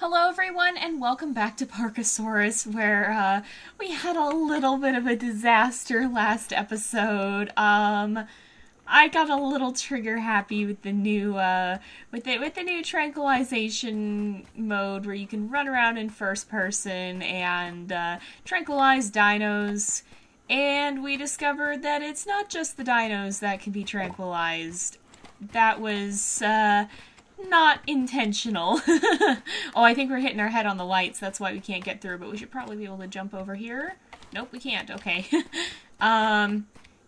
Hello everyone and welcome back to Parkasaurus, where we had a little bit of a disaster last episode. I got a little trigger happy with the new with the new tranquilization mode where you can run around in first person and tranquilize dinos. And we discovered that it's not just the dinos that can be tranquilized. That was not intentional. Oh, I think we're hitting our head on the lights. That's why we can't get through, but we should probably be able to jump over here. Nope, we can't. Okay.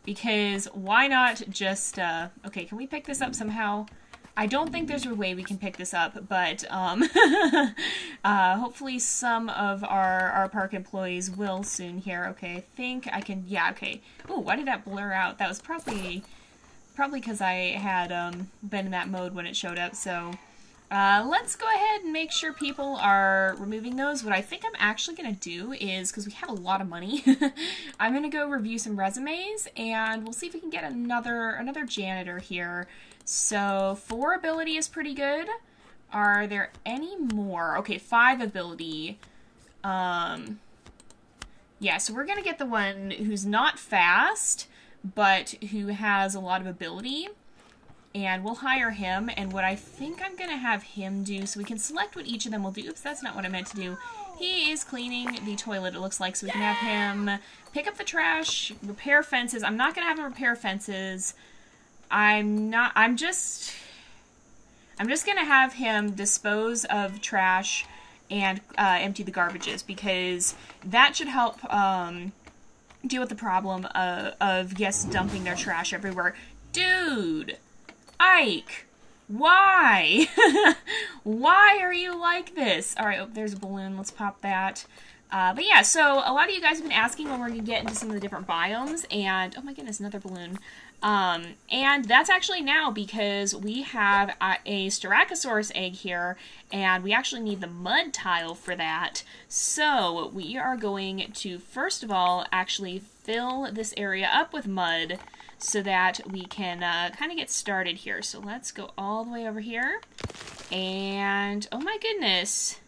Because why not just, okay, can we pick this up somehow? I don't think there's a way we can pick this up, but, hopefully some of our park employees will soon here. Okay, I think I can, yeah, okay. Ooh, why did that blur out? That was probably because I had, been in that mode when it showed up, so, let's go ahead and make sure people are removing those. What I think I'm actually going to do is, because we have a lot of money, I'm going to go review some resumes, and we'll see if we can get another janitor here. So, 4 ability is pretty good. Are there any more? Okay, 5 ability. Yeah, so we're going to get the one who's not fast, but who has a lot of ability. And we'll hire him, and what I think I'm going to have him do, so we can select what each of them will do. Oops, that's not what I meant to do. He is cleaning the toilet, it looks like, so we can have him pick up the trash, repair fences. I'm not going to have him repair fences. I'm just going to have him dispose of trash and empty the garbages, because that should help deal with the problem of guests dumping their trash everywhere. Dude! Ike! Why? Why are you like this? Alright, oh, there's a balloon. Let's pop that. But yeah, so a lot of you guys have been asking when we're going to get into some of the different biomes, and oh my goodness, another balloon. And that's actually now because we have a Styracosaurus egg here, and we actually need the mud tile for that. So we are going to, first of all, actually fill this area up with mud so that we can kind of get started here. So let's go all the way over here. And, oh my goodness,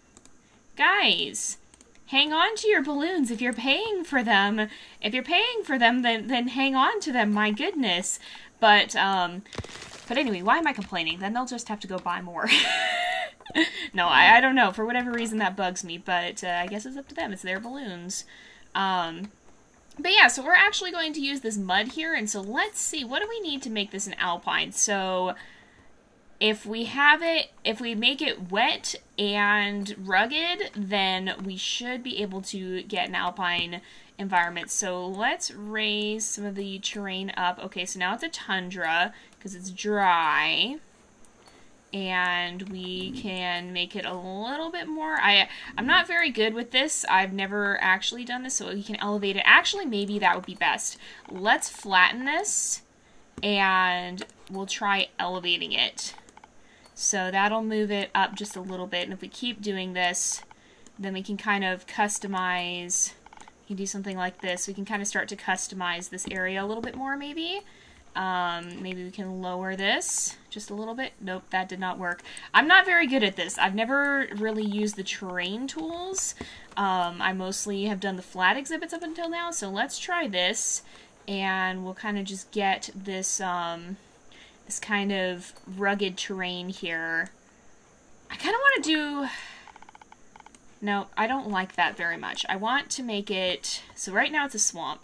guys, hang on to your balloons if you're paying for them. If you're paying for them, then hang on to them, my goodness. But anyway, why am I complaining? Then they'll just have to go buy more. No, I don't know. For whatever reason, that bugs me, but I guess it's up to them. It's their balloons. But yeah, so we're actually going to use this mud here, and so let's see, what do we need to make this an alpine? So if we make it wet and rugged, then we should be able to get an alpine environment. So let's raise some of the terrain up. Okay, so now it's a tundra, because it's dry. And we can make it a little bit more. I'm not very good with this. I've never actually done this, so we can elevate it. Actually, maybe that would be best. Let's flatten this, and we'll try elevating it. So that'll move it up just a little bit, and if we keep doing this, then we can kind of customize. We can do something like this. We can kind of start to customize this area a little bit more, maybe. Maybe we can lower this just a little bit. Nope, that did not work. I'm not very good at this. I've never really used the terrain tools. I mostly have done the flat exhibits up until now, so let's try this, and we'll kind of just get this, this kind of rugged terrain here. I kind of want to do... No, I don't like that very much. I want to make it... So right now it's a swamp.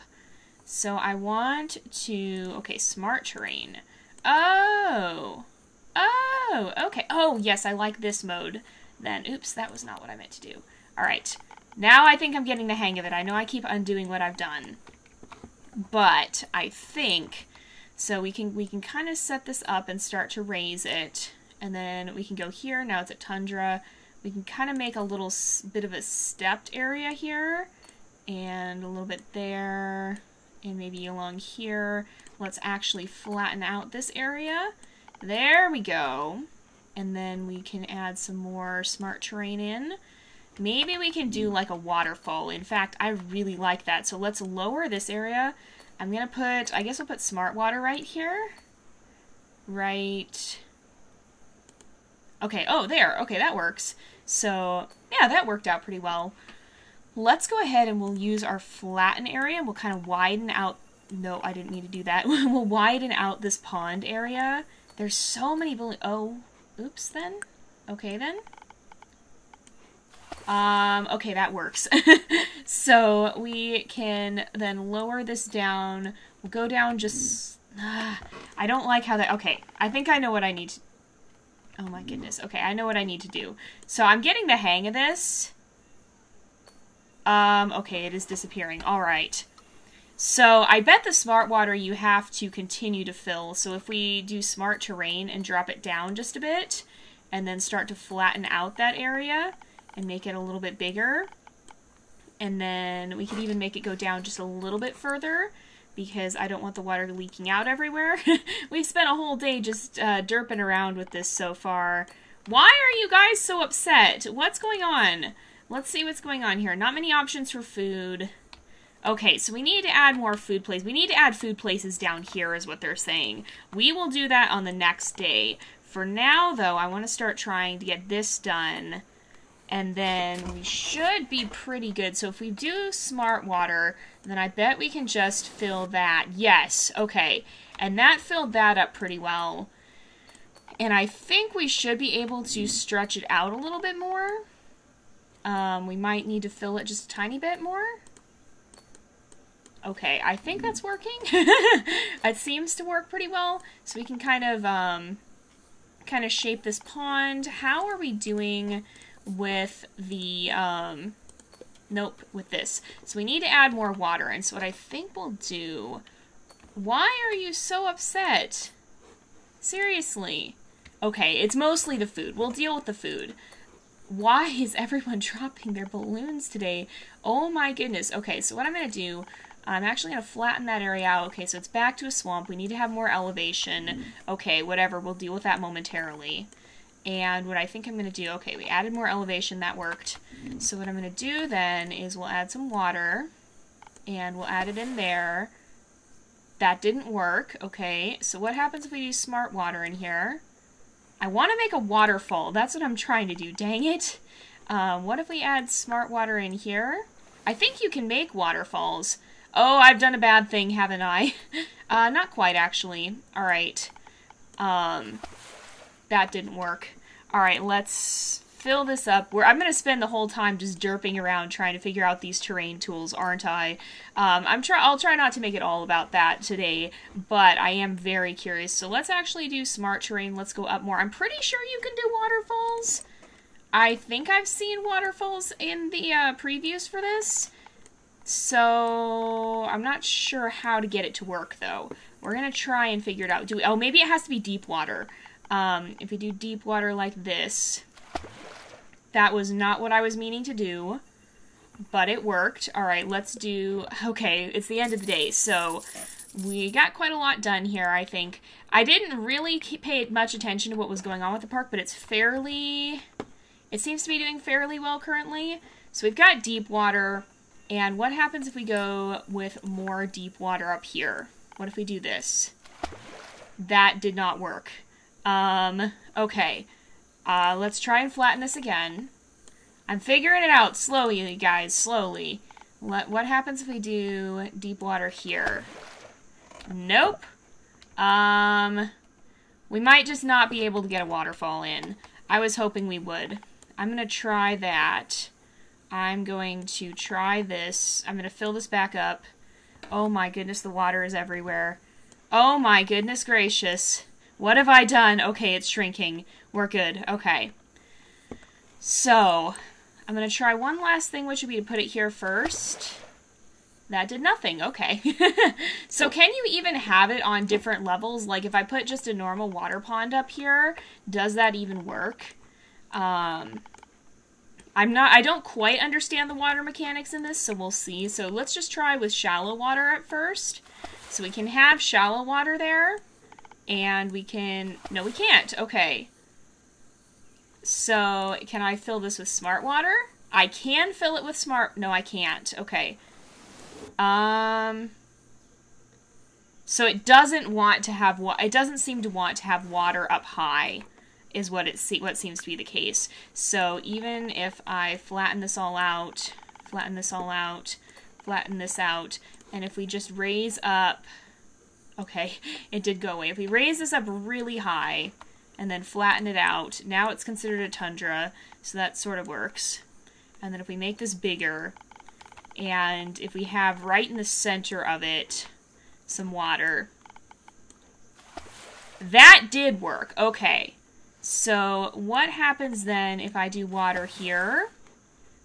So I want to, okay, smart terrain. Oh, okay. Oh, yes, I like this mode then. Oops, that was not what I meant to do. All right, now I think I'm getting the hang of it. I know I keep undoing what I've done, but I think, so we can kind of set this up and start to raise it, and then we can go here. Now it's a tundra. We can kind of make a little bit of a stepped area here, and a little bit there, and maybe along here. Let's actually flatten out this area. There we go. And then we can add some more smart terrain in. Maybe we can do like a waterfall. In fact, I really like that. So let's lower this area. I'm gonna put, I guess I'll put smart water right here. Right. Okay, oh, there. Okay, that works. So, yeah, that worked out pretty well. Let's go ahead and we'll use our flatten area. We'll kind of widen out... No, I didn't mean to do that. We'll widen out this pond area. There's so many balloons. Oh, oops then. Okay then. Okay, that works. So we can then lower this down. We'll go down just... I don't like how that... Okay, I think I know what I need to... Oh my goodness. Okay, I know what I need to do. So I'm getting the hang of this. Okay, it is disappearing. Alright. So I bet the smart water you have to continue to fill. So if we do smart terrain and drop it down just a bit, and then start to flatten out that area and make it a little bit bigger, and then we could even make it go down just a little bit further, because I don't want the water leaking out everywhere. We've spent a whole day just derping around with this so far. Why are you guys so upset? What's going on? Let's see what's going on here. Not many options for food. Okay, so we need to add more food places. We need to add food places down here is what they're saying. We will do that on the next day. For now, though, I want to start trying to get this done. And then we should be pretty good. So if we do smart water, then I bet we can just fill that. Yes, okay. And that filled that up pretty well. And I think we should be able to stretch it out a little bit more. We might need to fill it just a tiny bit more. Okay, I think that's working. It seems to work pretty well. So we can kind of shape this pond. How are we doing with the, nope, with this? So we need to add more water. And so what I think we'll do... Why are you so upset? Seriously. Okay, it's mostly the food. We'll deal with the food. Why is everyone dropping their balloons today? Oh my goodness. Okay, so what I'm going to do... I'm actually going to flatten that area out. Okay, so it's back to a swamp. We need to have more elevation. Okay, whatever. We'll deal with that momentarily. And what I think I'm going to do... Okay, we added more elevation. That worked. So what I'm going to do then is we'll add some water. And we'll add it in there. That didn't work. Okay, so what happens if we do smart water in here? I want to make a waterfall. That's what I'm trying to do. Dang it. What if we add smart water in here? I think you can make waterfalls. Oh, I've done a bad thing, haven't I? Not quite, actually. Alright. That didn't work. Alright, let's fill this up. I'm going to spend the whole time just derping around trying to figure out these terrain tools, aren't I? I'll try not to make it all about that today, but I am very curious. So let's actually do smart terrain. Let's go up more. I'm pretty sure you can do waterfalls. I think I've seen waterfalls in the previews for this. So, I'm not sure how to get it to work, though. We're going to try and figure it out. Oh, maybe it has to be deep water. If we do deep water like this, that was not what I was meaning to do, but it worked. Alright, let's do... Okay, it's the end of the day, so we got quite a lot done here, I think. I didn't really pay much attention to what was going on with the park, but it's fairly... It seems to be doing fairly well currently. So we've got deep water... And what happens if we go with more deep water up here? What if we do this? That did not work. Okay. Let's try and flatten this again. I'm figuring it out slowly, guys, slowly. What happens if we do deep water here? Nope. We might just not be able to get a waterfall in. I was hoping we would. I'm gonna try that. I'm going to try this. I'm going to fill this back up. Oh my goodness, the water is everywhere. Oh my goodness gracious. What have I done? Okay, it's shrinking. We're good. Okay. So, I'm going to try one last thing, which would be to put it here first. That did nothing. Okay. So can you even have it on different levels? Like if I put just a normal water pond up here, does that even work? I don't quite understand the water mechanics in this, so we'll see. So let's just try with shallow water at first. So we can have shallow water there, and we can... No, we can't. Okay. So, can I fill this with smart water? I can fill it with smart... No, I can't. Okay. So it doesn't want to have... It doesn't seem to want to have water up high. is what seems to be the case. So even if I flatten this all out, flatten this out, and if we just raise up, okay, it did go away. If we raise this up really high and then flatten it out, now it's considered a tundra, so that sort of works. And then if we make this bigger, and if we have right in the center of it some water, that did work. Okay. So what happens then if I do water here?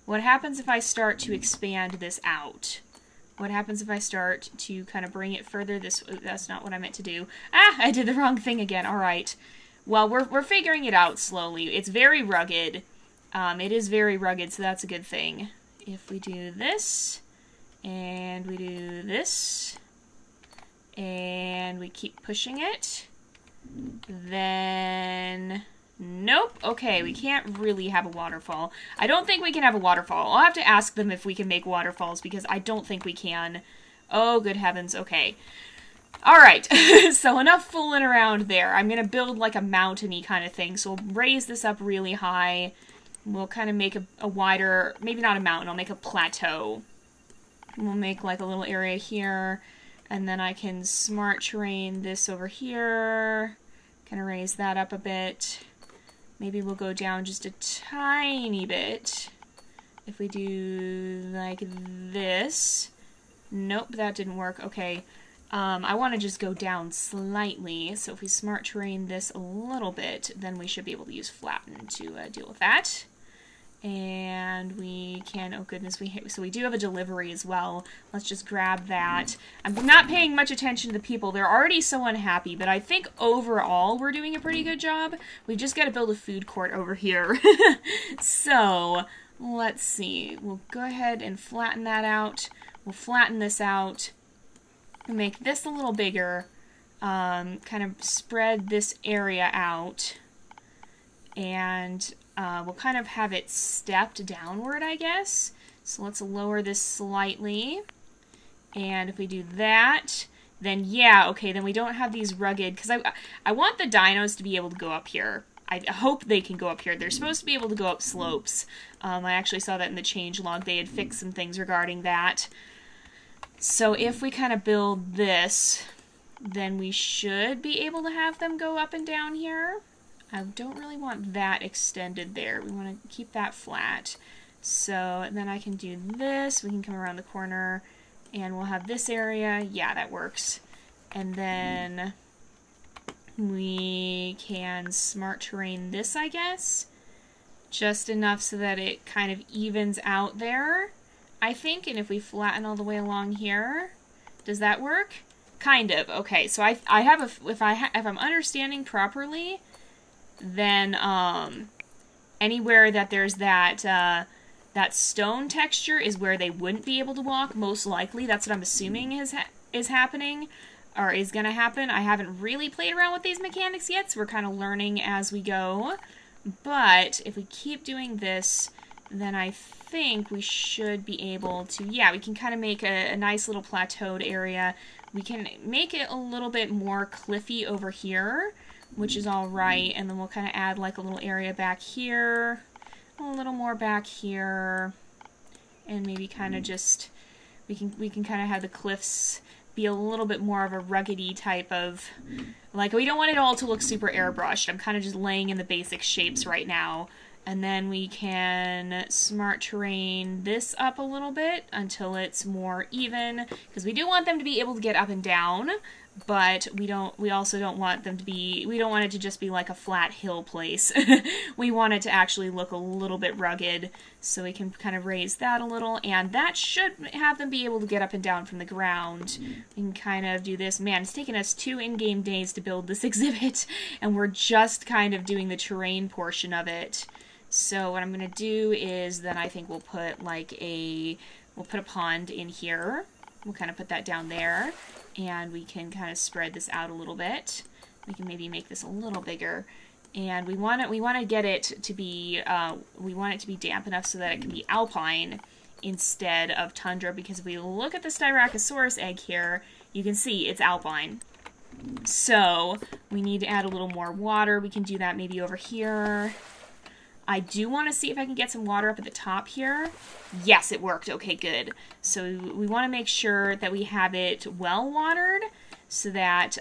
What happens if I start to expand this out? What happens if I start to kind of bring it further this way? That's not what I meant to do. Ah, I did the wrong thing again. All right. Well, we're figuring it out slowly. It's very rugged. It is very rugged, so that's a good thing. If we do this, and we do this, and we keep pushing it, then... Nope. Okay, we can't really have a waterfall. I don't think we can have a waterfall. I'll have to ask them if we can make waterfalls, because I don't think we can. Oh, good heavens. Okay. Alright, so enough fooling around there. I'm going to build like a mountain-y kind of thing, so we'll raise this up really high. We'll kind of make a wider, maybe not a mountain, I'll make a plateau. We'll make like a little area here, and then I can smart terrain this over here. Kind of raise that up a bit. Maybe we'll go down just a tiny bit. If we do like this. Nope, that didn't work. Okay. I want to just go down slightly. So if we smart terrain this a little bit, then we should be able to use flatten to deal with that. And we can, oh goodness, so we do have a delivery as well. Let's just grab that. I'm not paying much attention to the people. They're already so unhappy, but I think overall we're doing a pretty good job. We've just got to build a food court over here. So, let's see. We'll go ahead and flatten that out. We'll flatten this out. We'll make this a little bigger. Kind of spread this area out. And... we'll kind of have it stepped downward, I guess. So let's lower this slightly. And if we do that, then yeah, okay, then we don't have these rugged... Because I want the dinos to be able to go up here. I hope they can go up here. They're supposed to be able to go up slopes. I actually saw that in the changelog. They had fixed some things regarding that. So if we kind of build this, then we should be able to have them go up and down here. I don't really want that extended there. We want to keep that flat. So then I can do this. We can come around the corner and we'll have this area. Yeah, that works. And then we can smart terrain this, I guess. Just enough so that it kind of evens out there, I think. And if we flatten all the way along here, does that work? Kind of. Okay, so I have a, if I'm understanding properly, then anywhere that there's that that stone texture is where they wouldn't be able to walk, most likely. That's what I'm assuming is happening, or is going to happen. I haven't really played around with these mechanics yet, so we're kind of learning as we go. But if we keep doing this, then I think we should be able to, yeah, we can kind of make a nice little plateaued area. We can make it a little bit more cliffy over here, which is all right, and then we'll kind of add like a little area back here, a little more back here, and maybe kind of just, we can kind of have the cliffs be a little bit more of a ruggedy type of, like, we don't want it all to look super airbrushed. I'm kind of just laying in the basic shapes right now. And then we can smart terrain this up a little bit until it's more even, because we do want them to be able to get up and down, but we also don't want them to be, we don't want it to just be like a flat hill place. We want it to actually look a little bit rugged, so we can kind of raise that a little, and that should have them be able to get up and down from the ground. We can kind of do this. Man, it's taken us 2 in-game days to build this exhibit, and we're just kind of doing the terrain portion of it. So what I'm going to do is then I think we'll put like we'll put a pond in here. We'll kind of put that down there, and we can kind of spread this out a little bit. We can maybe make this a little bigger, and we want to get it to be we want it to be damp enough so that it can be alpine instead of tundra, because if we look at this Styracosaurus egg here, you can see it's alpine. So we need to add a little more water. We can do that maybe over here. I do want to see if I can get some water up at the top here. Yes, it worked. Okay, good. So we want to make sure that we have it well watered so that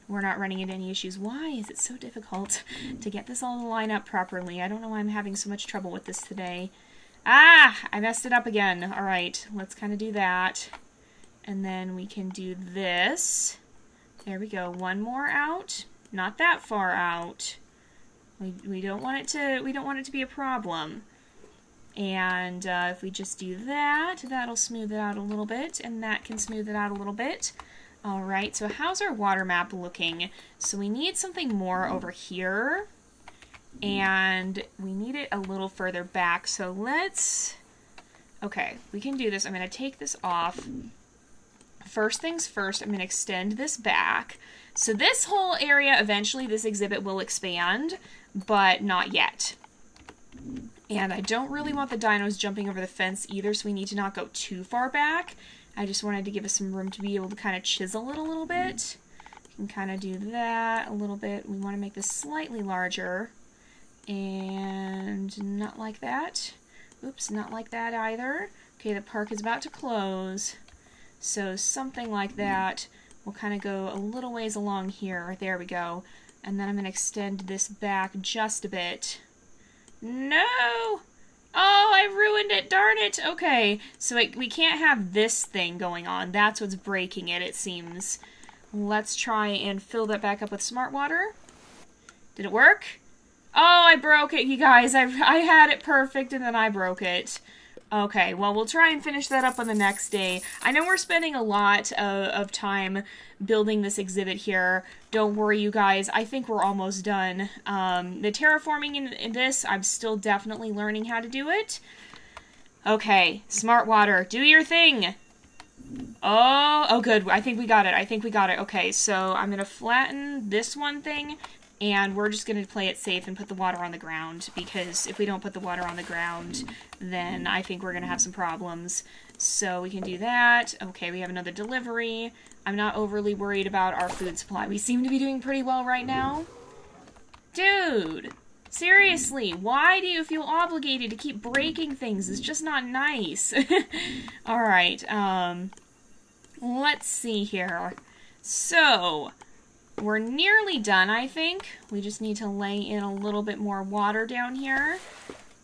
we're not running into any issues. Why is it so difficult to get this all to line up properly? I don't know why I'm having so much trouble with this today. Ah, I messed it up again. All right, let's kind of do that. And then we can do this. There we go. One more out. Not that far out. We don't want it to be a problem. And if we just do that, that'll smooth it out a little bit, and that can smooth it out a little bit. All right, so how's our water map looking? So we need something more over here, and we need it a little further back. So let's, okay, we can do this. I'm going to take this off. First things first, I'm going to extend this back. So this whole area, eventually this exhibit will expand, but not yet. And I don't really want the dinos jumping over the fence either, so we need to not go too far back. I just wanted to give us some room to be able to kind of chisel it a little bit. We can kind of do that a little bit. We want to make this slightly larger. And not like that. Oops, not like that either. Okay, the park is about to close. So something like that. We'll kind of go a little ways along here. There we go. And then I'm going to extend this back just a bit. No! Oh, I ruined it. Darn it. Okay, so we can't have this thing going on. That's what's breaking it, it seems. Let's try and fill that back up with smart water. Did it work? Oh, I broke it, you guys. I had it perfect, and then I broke it. Okay, well, we'll try and finish that up on the next day. I know we're spending a lot of time building this exhibit here. Don't worry, you guys. I think we're almost done. The terraforming in this, I'm still definitely learning how to do it. Okay, smart water, do your thing. Oh, good. I think we got it. I think we got it. Okay, so I'm going to flatten this one thing, and we're just going to play it safe and put the water on the ground, because if we don't put the water on the ground, then I think we're going to have some problems. So we can do that. Okay, we have another delivery. I'm not overly worried about our food supply. We seem to be doing pretty well right now. Dude, seriously, why do you feel obligated to keep breaking things? It's just not nice. Alright, let's see here. So, we're nearly done, I think. We just need to lay in a little bit more water down here.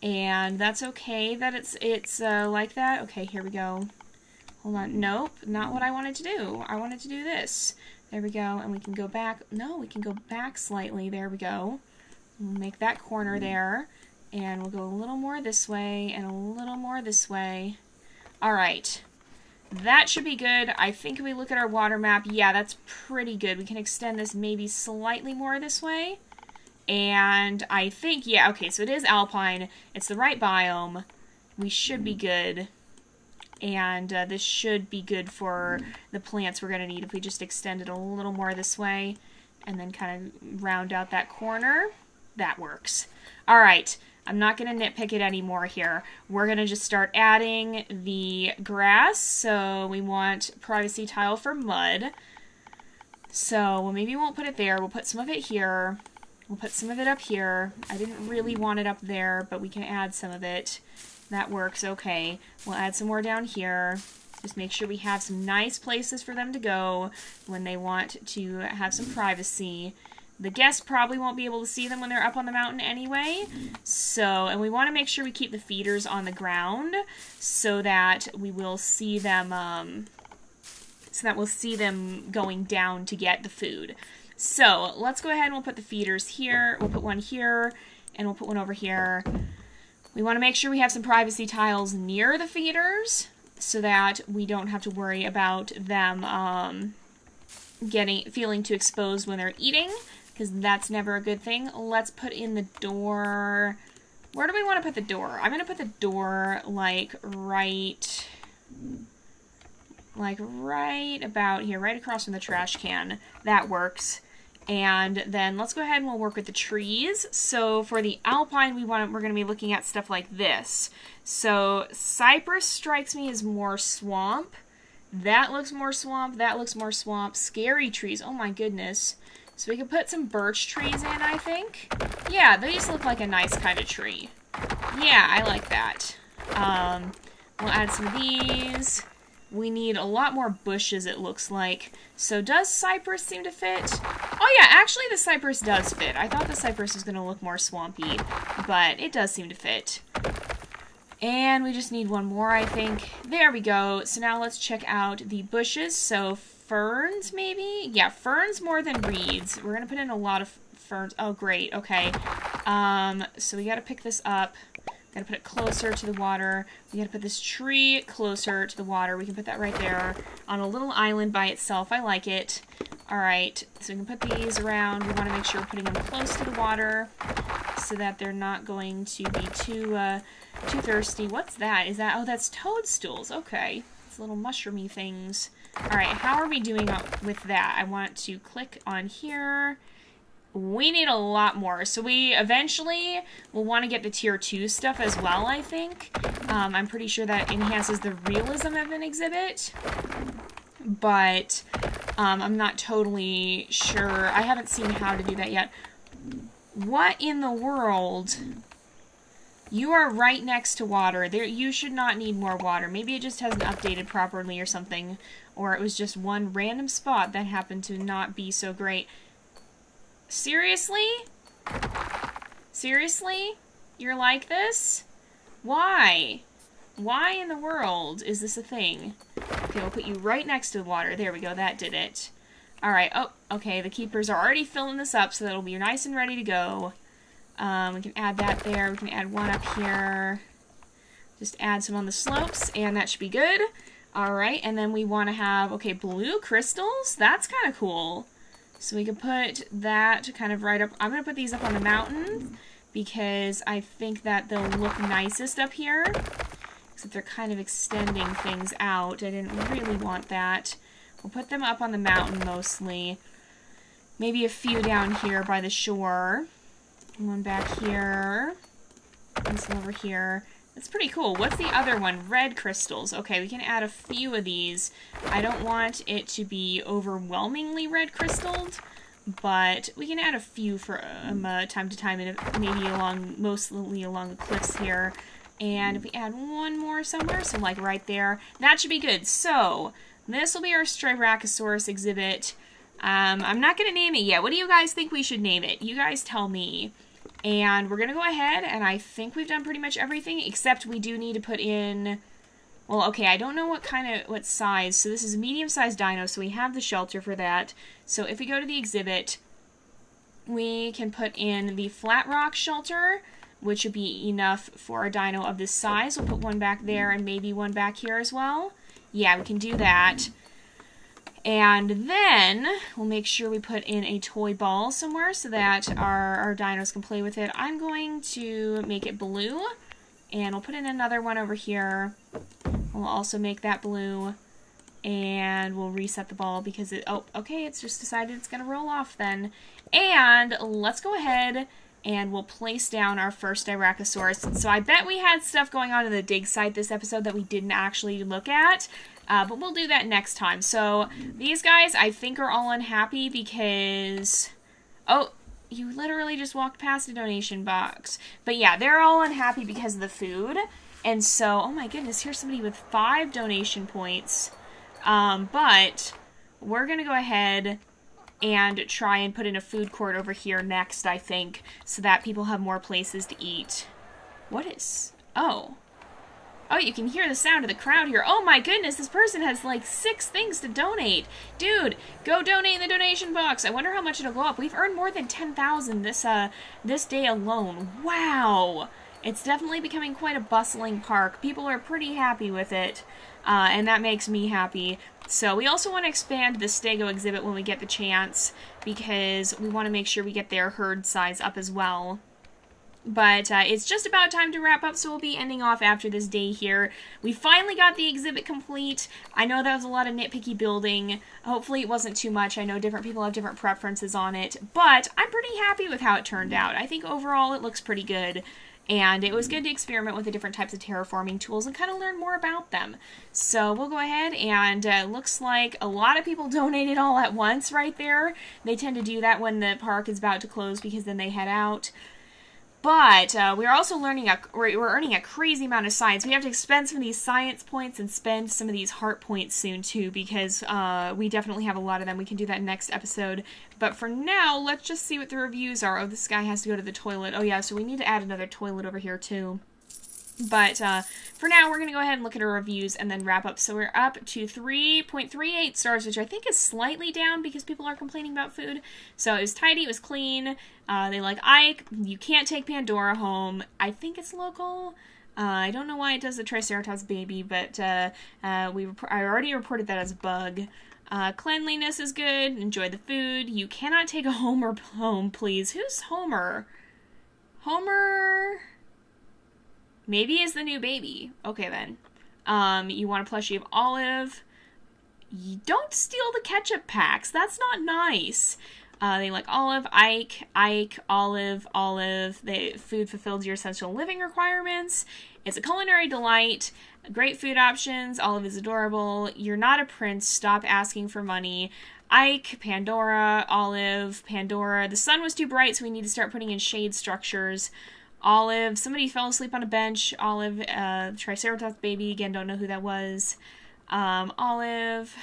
And that's okay that it's like that. Okay, here we go. Hold on. Nope, not what I wanted to do. I wanted to do this. There we go. And we can go back. No, we can go back slightly. There we go. We'll make that corner there. And we'll go a little more this way and a little more this way. All right. That should be good. I think if we look at our water map, yeah, that's pretty good. We can extend this maybe slightly more this way. And I think, yeah, okay, so it is alpine. It's the right biome. We should be good. And this should be good for the plants we're going to need if we just extend it a little more this way. And then kind of round out that corner. That works. All right. I'm not going to nitpick it anymore here. We're going to just start adding the grass. So we want privacy tile for mud. So well, maybe we won't put it there. We'll put some of it here. We'll put some of it up here. I didn't really want it up there, but we can add some of it. That works, okay. We'll add some more down here. Just make sure we have some nice places for them to go when they want to have some privacy. The guests probably won't be able to see them when they're up on the mountain anyway. So, and we want to make sure we keep the feeders on the ground so that we will see them, going down to get the food. So, let's go ahead and we'll put the feeders here. We'll put one here, and we'll put one over here. We want to make sure we have some privacy tiles near the feeders so that we don't have to worry about them feeling too exposed when they're eating, because that's never a good thing. Let's put in the door. Where do we want to put the door? I'm going to put the door like right about here, right across from the trash can. That works. And then let's go ahead and we'll work with the trees. So for the alpine, we're going to be looking at stuff like this. So cypress strikes me as more swamp, That looks more swamp. That looks more swamp. Scary trees. Oh my goodness. So we could put some birch trees in, I think. Yeah, these look like a nice kind of tree. Yeah, I like that. We'll add some of these. We need a lot more bushes, it looks like. So does cypress seem to fit? Oh yeah, actually the cypress does fit. I thought the cypress was going to look more swampy, but it does seem to fit. And we just need one more, I think. There we go. So now let's check out the bushes. So ferns, maybe? Yeah, ferns more than reeds. We're going to put in a lot of ferns. Oh, great. Okay. So we got to pick this up. Got to put it closer to the water. We got to put this tree closer to the water. We can put that right there on a little island by itself. I like it. All right. So we can put these around. We want to make sure we're putting them close to the water so that they're not going to be too thirsty. What's that? Is that... Oh, that's toadstools. Okay. It's little mushroomy things. All right. How are we doing with that? I want to click on here. We need a lot more. So we eventually will want to get the tier 2 stuff as well, I think. I'm pretty sure that enhances the realism of an exhibit. But I'm not totally sure. I haven't seen how to do that yet. What in the world? You are right next to water. You should not need more water. Maybe it just hasn't updated properly or something. Or it was just one random spot that happened to not be so great. Seriously? Seriously? You're like this? Why? Why in the world is this a thing? Okay, we'll put you right next to the water. There we go, that did it. Alright, oh, okay, the keepers are already filling this up so that it'll be nice and ready to go. We can add that there, we can add one up here. Just add some on the slopes, and that should be good. Alright, and then we want to have, okay, blue crystals? That's kind of cool. So we can put that kind of right up. I'm going to put these up on the mountain because I think that they'll look nicest up here. Except they're kind of extending things out. I didn't really want that. We'll put them up on the mountain mostly. Maybe a few down here by the shore. One back here. And some over here. That's pretty cool. What's the other one? Red crystals. Okay, we can add a few of these. I don't want it to be overwhelmingly red crystalled, but we can add a few for time to time, and maybe mostly along the cliffs here. And if we add one more somewhere, so like right there, that should be good. So this will be our Styracosaurus exhibit. I'm not going to name it yet. What do you guys think we should name it? You guys tell me. And we're going to go ahead, and I think we've done pretty much everything, except we do need to put in... Well, okay, I don't know what size. So this is a medium-sized dino, so we have the shelter for that. So if we go to the exhibit, we can put in the flat rock shelter, which would be enough for a dino of this size. We'll put one back there and maybe one back here as well. Yeah, we can do that. And then we'll make sure we put in a toy ball somewhere so that our dinos can play with it. I'm going to make it blue, and we'll put in another one over here. We'll also make that blue, and we'll reset the ball because it... Oh, okay, it's just decided it's going to roll off then. And let's go ahead and we'll place down our first Styracosaurus. So I bet we had stuff going on in the dig site this episode that we didn't actually look at. But we'll do that next time. So these guys, I think, are all unhappy because... Oh, you literally just walked past a donation box. But yeah, they're all unhappy because of the food. And so, oh my goodness, here's somebody with 5 donation points. But we're going to go ahead and try and put in a food court over here next, I think, so that people have more places to eat. What is... Oh... Oh, you can hear the sound of the crowd here. Oh my goodness, this person has like 6 things to donate. Dude, go donate in the donation box. I wonder how much it'll go up. We've earned more than 10,000 this day alone. Wow. It's definitely becoming quite a bustling park. People are pretty happy with it, and that makes me happy. So we also want to expand the Stego exhibit when we get the chance, because we want to make sure we get their herd size up as well. But it's just about time to wrap up, so we'll be ending off after this day here. We finally got the exhibit complete. I know that was a lot of nitpicky building. Hopefully it wasn't too much. I know different people have different preferences on it. But I'm pretty happy with how it turned out. I think overall it looks pretty good. and it was good to experiment with the different types of terraforming tools and kind of learn more about them. So we'll go ahead, and it looks like a lot of people donated all at once right there. They tend to do that when the park is about to close because then they head out. But we're also we're earning a crazy amount of science. We have to spend some of these science points and spend some of these heart points soon too, because we definitely have a lot of them. We can do that next episode. But for now, let's just see what the reviews are. Oh, this guy has to go to the toilet. Oh yeah, so we need to add another toilet over here too. But for now, we're going to go ahead and look at our reviews and then wrap up. So we're up to 3.38 stars, which I think is slightly down because people are complaining about food. So it was tidy, it was clean. They like Ike. You can't take Pandora home. I think it's local. I don't know why it does the Triceratops baby, but I already reported that as a bug. Cleanliness is good. Enjoy the food. You cannot take a Homer home, please. Who's Homer? Homer... maybe is the new baby. Okay, then. You want a plushie of Olive. You don't steal the ketchup packs. That's not nice. They like Olive, Ike, Olive. Food fulfills your essential living requirements. It's a culinary delight. Great food options. Olive is adorable. You're not a prince. Stop asking for money. Ike, Pandora, Olive, Pandora. The sun was too bright, so we need to start putting in shade structures. Olive, somebody fell asleep on a bench. Olive, Triceratops baby, again, don't know who that was. Olive.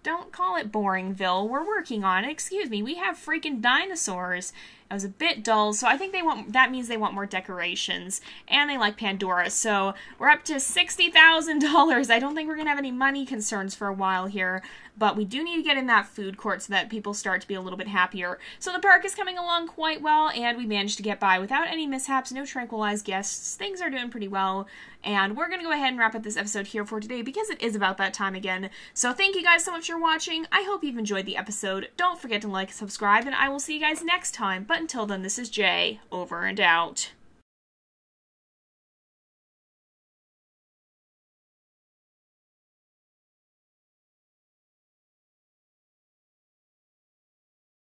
Don't call it Boringville. We're working on it. Excuse me, we have freaking dinosaurs. It was a bit dull, so I think that means they want more decorations. And they like Pandora, so we're up to $60,000. I don't think we're going to have any money concerns for a while here, but we do need to get in that food court so that people start to be a little bit happier. So the park is coming along quite well, and we managed to get by without any mishaps, no tranquilized guests. Things are doing pretty well, and we're going to go ahead and wrap up this episode here for today because it is about that time again. So thank you guys so much for watching. I hope you've enjoyed the episode. Don't forget to like and subscribe, and I will see you guys next time. But until then, this is Jay, over and out.